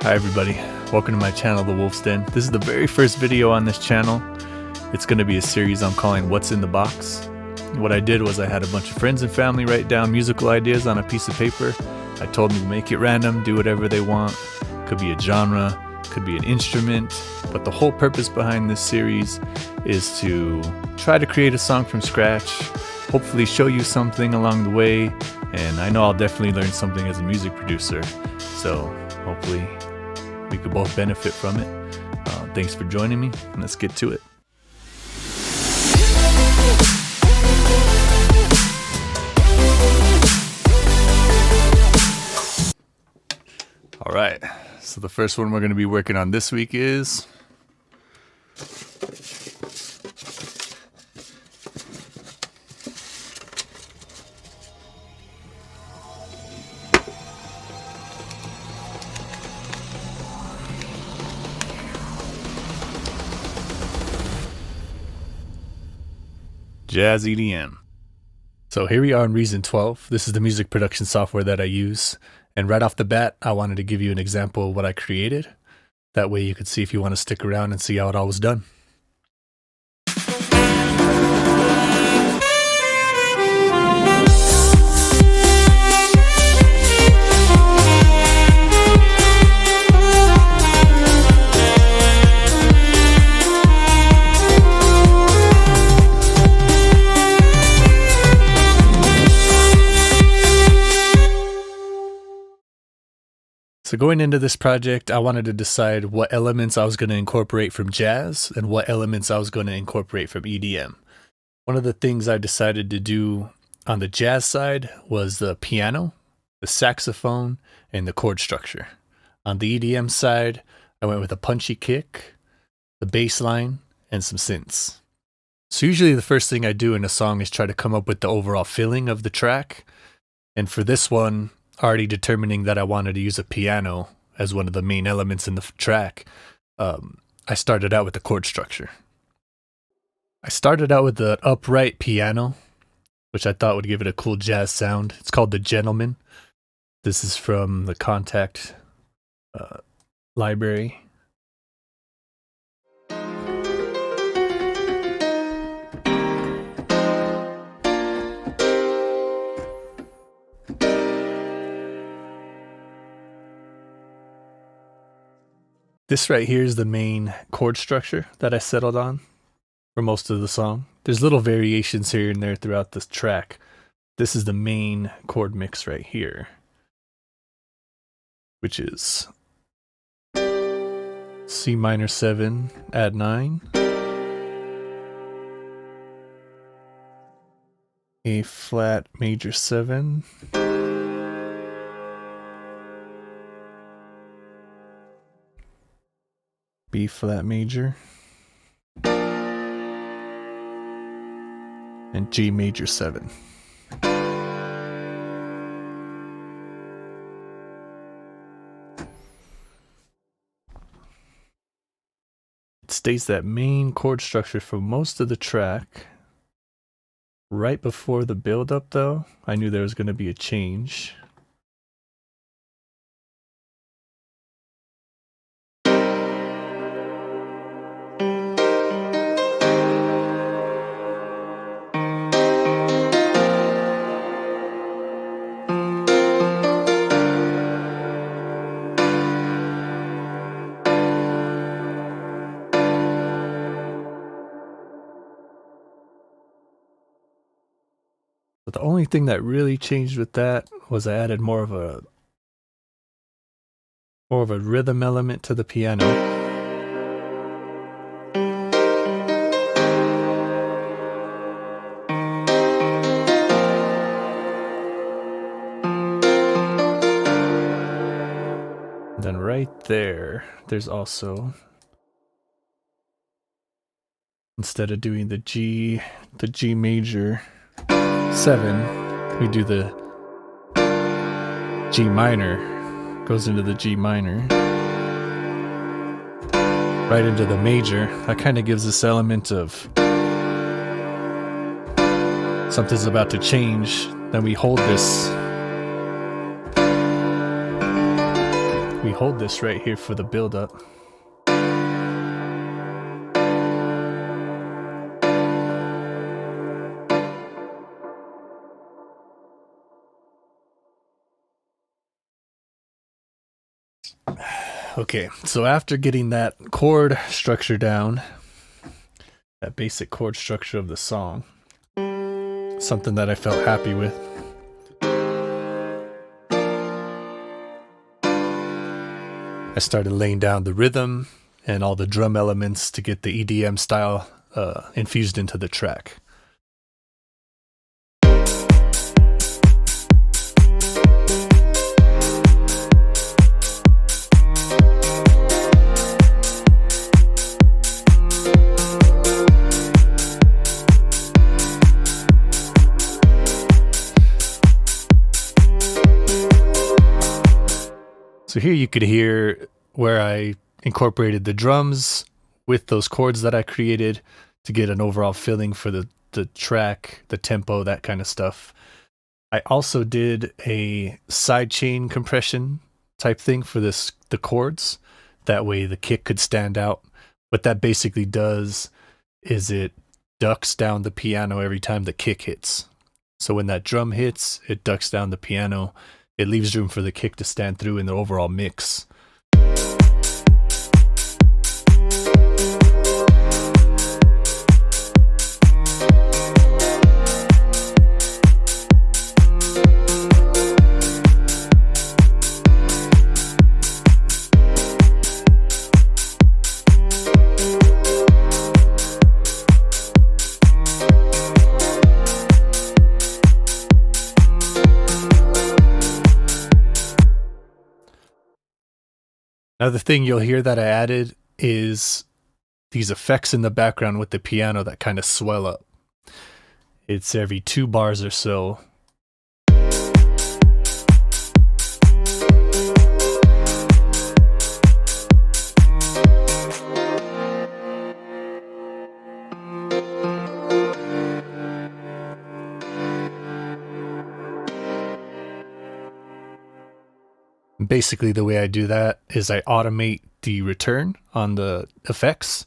Hi everybody, welcome to my channel, The Wolf's Den. This is the very first video on this channel. It's going to be a series I'm calling What's in the Box. What I did was I had a bunch of friends and family write down musical ideas on a piece of paper. I told them to make it random, do whatever they want. Could be a genre, could be an instrument, but the whole purpose behind this series is to try to create a song from scratch, hopefully show you something along the way, and I know I'll definitely learn something as a music producer, so hopefully we could both benefit from it. Thanks for joining me, and let's get to it. Alright, so the first one we're going to be working on this week is Jazz EDM. So here we are in Reason 12. This is the music production software that I use. And right off the bat, I wanted to give you an example of what I created. That way you could see if you want to stick around and see how it all was done. So going into this project, I wanted to decide what elements I was going to incorporate from jazz and what elements I was going to incorporate from EDM. One of the things I decided to do on the jazz side was the piano, the saxophone, and the chord structure. On the EDM side, I went with a punchy kick, the bass line, and some synths. So usually the first thing I do in a song is try to come up with the overall feeling of the track. And for this one, already determining that I wanted to use a piano as one of the main elements in the track, I started out with the chord structure. I started out with the upright piano, which I thought would give it a cool jazz sound. It's called the Gentleman. This is from the Contact library. This right here is the main chord structure that I settled on for most of the song. There's little variations here and there throughout this track. This is the main chord mix right here, which is C minor 7, add 9, A flat major 7, B flat major, and G major 7. It stays that main chord structure for most of the track. Right before the build-up though, I knew there was going to be a change. But the only thing that really changed with that was I added more of a rhythm element to the piano. And then right there's also, instead of doing the G major 7, we do the G minor, goes into the G minor, right into the major. That kind of gives this element of something's about to change. Then we hold hold this right here for the build-up. Okay, so after getting that chord structure down, that basic chord structure of the song, something that I felt happy with, I started laying down the rhythm and all the drum elements to get the EDM style infused into the track. So here you could hear where I incorporated the drums with those chords that I created to get an overall feeling for the track, the tempo, that kind of stuff. I also did a sidechain compression type thing for the chords. That way the kick could stand out. What that basically does is it ducks down the piano every time the kick hits. So when that drum hits, it ducks down the piano. It leaves room for the kick to stand through in the overall mix. Another thing you'll hear that I added is these effects in the background with the piano that kind of swell up. It's every 2 bars or so. Basically, the way I do that is I automate the return on the effects.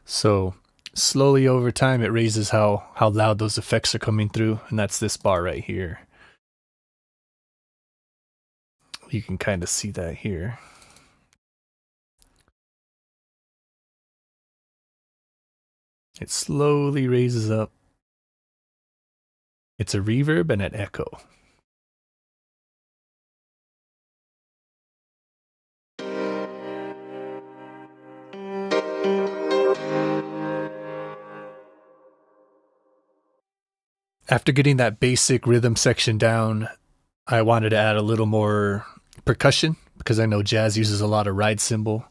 So slowly over time, it raises how loud those effects are coming through. And that's this bar right here. You can kind of see that here. It slowly raises up. It's a reverb and an echo. After getting that basic rhythm section down, I wanted to add a little more percussion because I know jazz uses a lot of ride cymbal.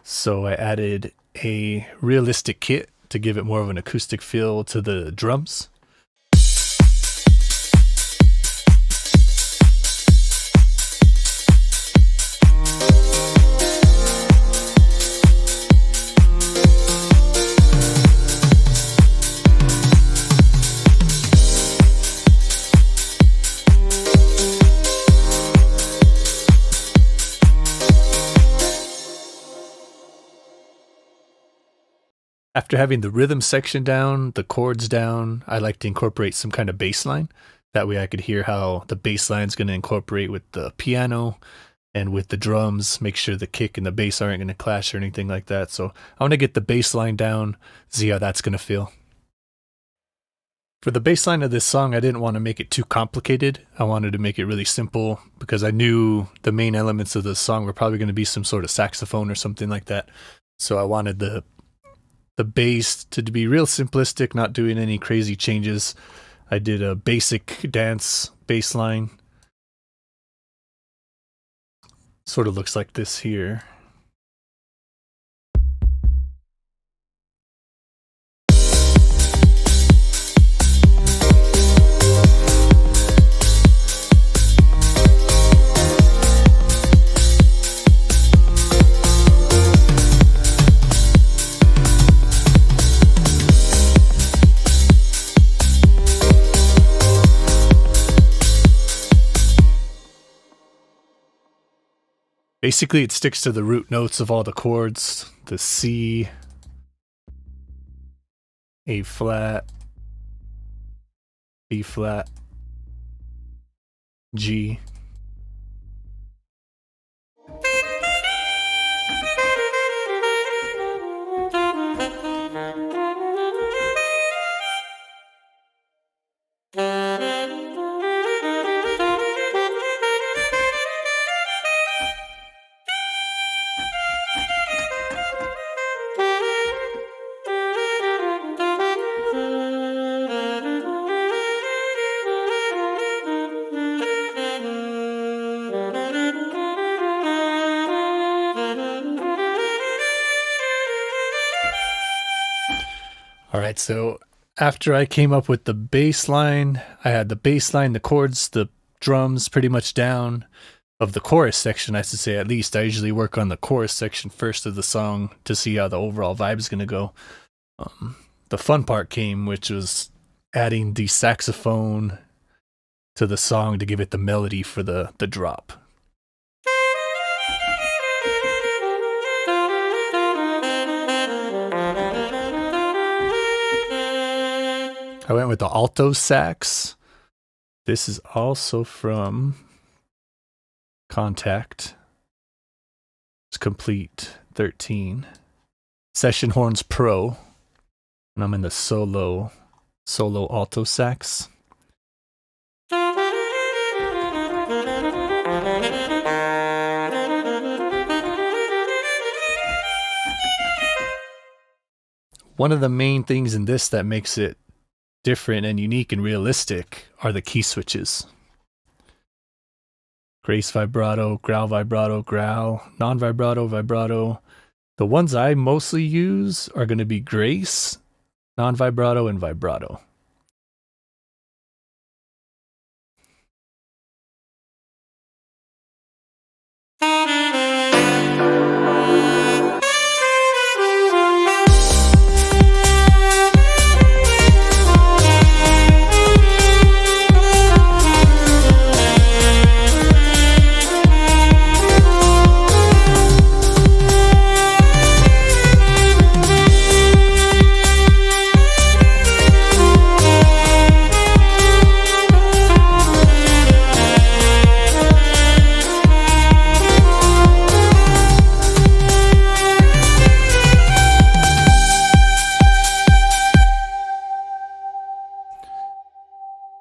So I added a realistic kit to give it more of an acoustic feel to the drums. After having the rhythm section down, the chords down, I like to incorporate some kind of bass line. That way I could hear how the bass line is going to incorporate with the piano and with the drums, make sure the kick and the bass aren't going to clash or anything like that. So I want to get the bass line down, see how that's going to feel. For the bass line of this song, I didn't want to make it too complicated. I wanted to make it really simple because I knew the main elements of the song were probably going to be some sort of saxophone or something like that. So I wanted the bass to be real simplistic, not doing any crazy changes. I did a basic dance bass line. Sort of looks like this here. basically it sticks to the root notes of all the chords. The C, A flat, B flat, G. All right, so after I came up with the bass line, I had the bass line, the chords, the drums pretty much down. Of the chorus section, I should say, at least. I usually work on the chorus section first of the song to see how the overall vibe is going to go. The fun part came, which was adding the saxophone to the song to give it the melody for the drop. I went with the alto sax. This is also from Contact. It's Complete 13. Session Horns Pro. And I'm in the solo alto sax. One of the main things in this that makes it different and unique and realistic are the key switches. Grace vibrato, growl, non-vibrato, vibrato. The ones I mostly use are going to be grace, non-vibrato, and vibrato.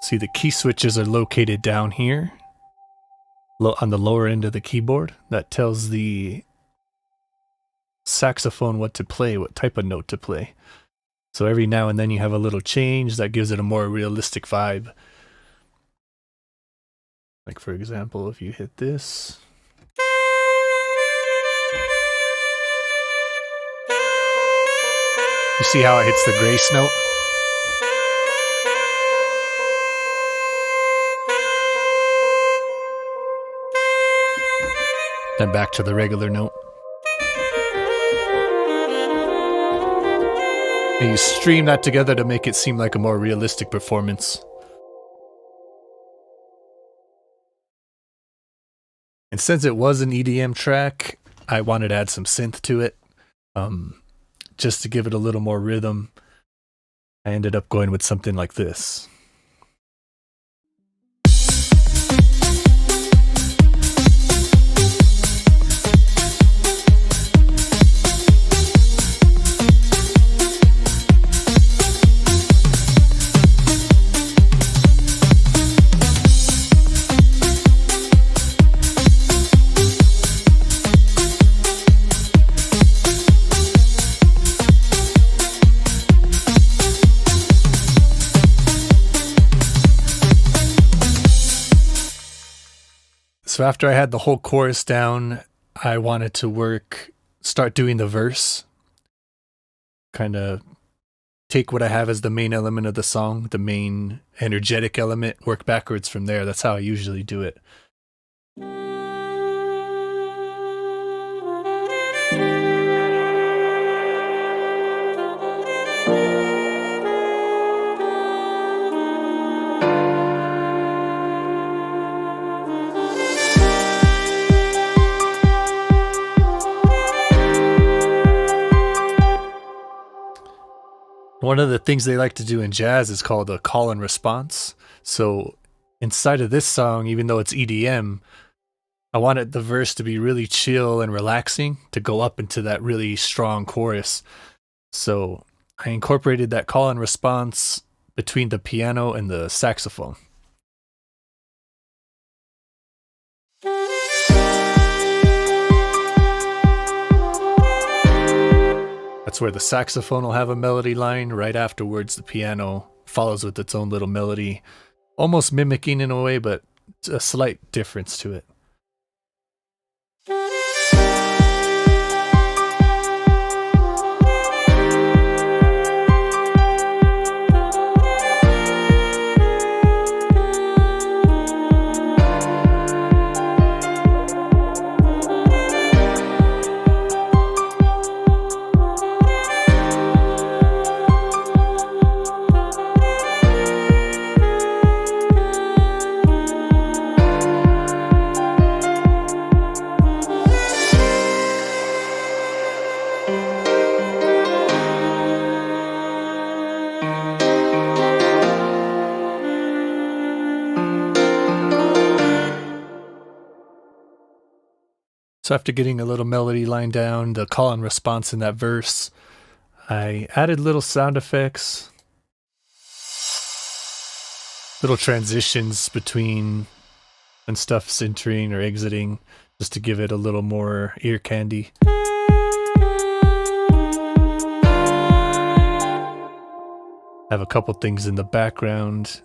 See, the key switches are located down here on the lower end of the keyboard. That tells the saxophone what to play, what type of note to play. So every now and then you have a little change that gives it a more realistic vibe. Like, for example, if you hit this. You see how it hits the grace note? Then back to the regular note. And you stream that together to make it seem like a more realistic performance. And since it was an EDM track, I wanted to add some synth to it, just to give it a little more rhythm. I ended up going with something like this. So after I had the whole chorus down, I wanted to start doing the verse. Kind of take what I have as the main element of the song, the main energetic element, work backwards from there. That's how I usually do it. One of the things they like to do in jazz is called a call and response. So inside of this song, even though it's EDM, I wanted the verse to be really chill and relaxing to go up into that really strong chorus. So I incorporated that call and response between the piano and the saxophone. That's where the saxophone will have a melody line. Right afterwards, the piano follows with its own little melody, almost mimicking in a way, but a slight difference to it. So after getting a little melody line down, the call and response in that verse, I added little sound effects, little transitions between when stuff's entering or exiting, just to give it a little more ear candy. I have a couple things in the background.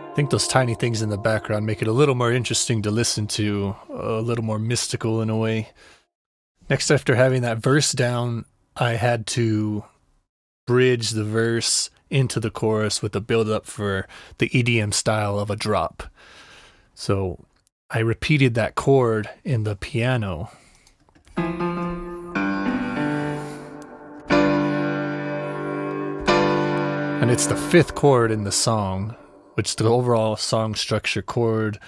I think those tiny things in the background make it a little more interesting to listen to, a little more mystical in a way. Next, after having that verse down, I had to bridge the verse into the chorus with a build-up for the EDM style of a drop. So I repeated that chord in the piano. And it's the fifth chord in the song, which the overall song structure chord,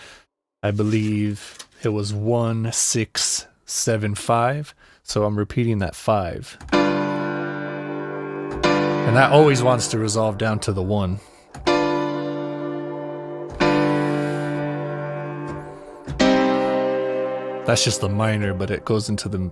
I believe it was 1, 6, 7, 5. So I'm repeating that 5. And that always wants to resolve down to the 1. That's just the minor, but it goes into the...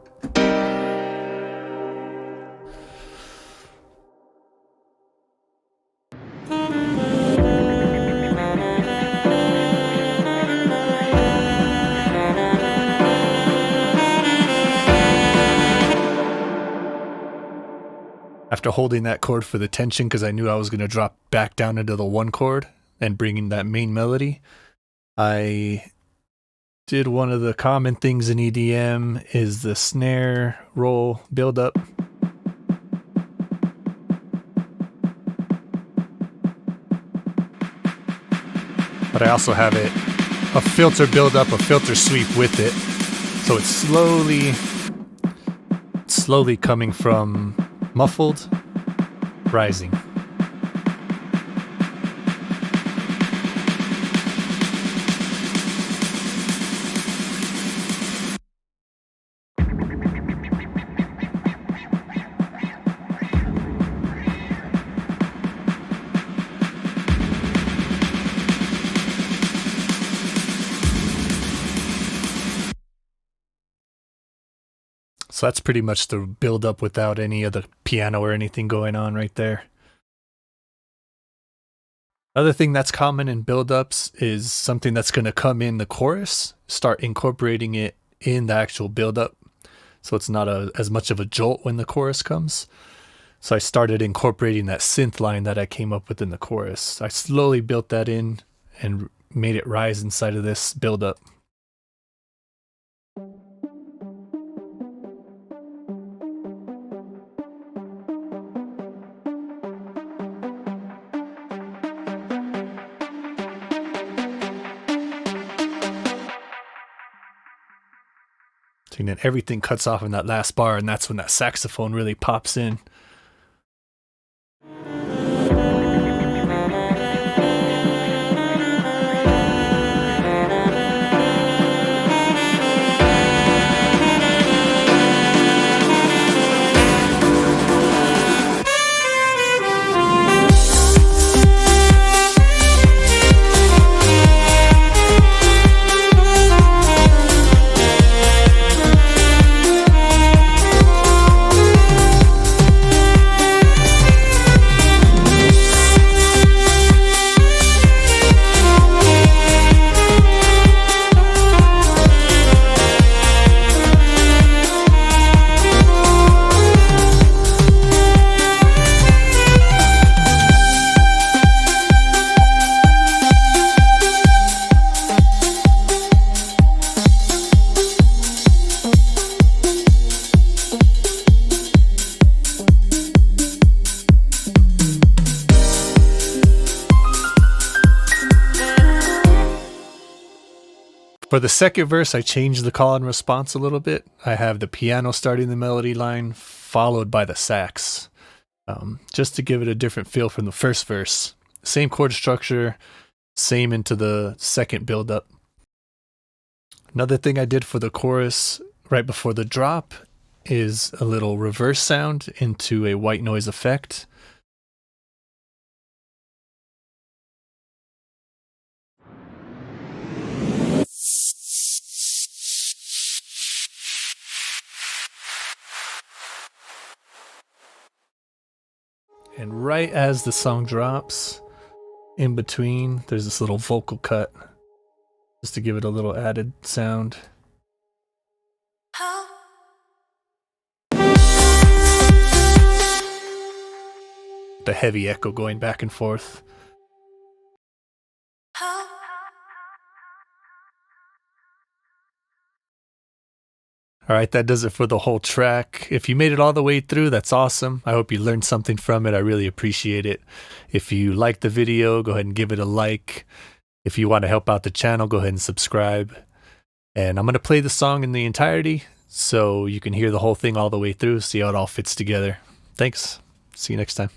After holding that chord for the tension, because I knew I was going to drop back down into the 1 chord and bringing that main melody, I did one of the common things in EDM is the snare roll build-up. But I also have it a filter build-up, a filter sweep with it. So it's slowly coming from muffled, rising. So that's pretty much the build up without any of the piano or anything going on right there. Other thing that's common in build-ups is something that's going to come in the chorus, start incorporating it in the actual build-up. So it's not as much of a jolt when the chorus comes. So I started incorporating that synth line that I came up with in the chorus. I slowly built that in and made it rise inside of this build-up. And then everything cuts off in that last bar, and that's when that saxophone really pops in. For the second verse, I changed the call and response a little bit. I have the piano starting the melody line, followed by the sax, just to give it a different feel from the first verse. Same chord structure, same into the second build-up. Another thing I did for the chorus right before the drop is a little reverse sound into a white noise effect. And right as the song drops, in between, there's this little vocal cut, just to give it a little added sound. The heavy echo going back and forth. Alright, that does it for the whole track. If you made it all the way through, that's awesome. I hope you learned something from it. I really appreciate it. If you liked the video, go ahead and give it a like. If you want to help out the channel, go ahead and subscribe. And I'm going to play the song in the entirety so you can hear the whole thing all the way through, see how it all fits together. Thanks. See you next time.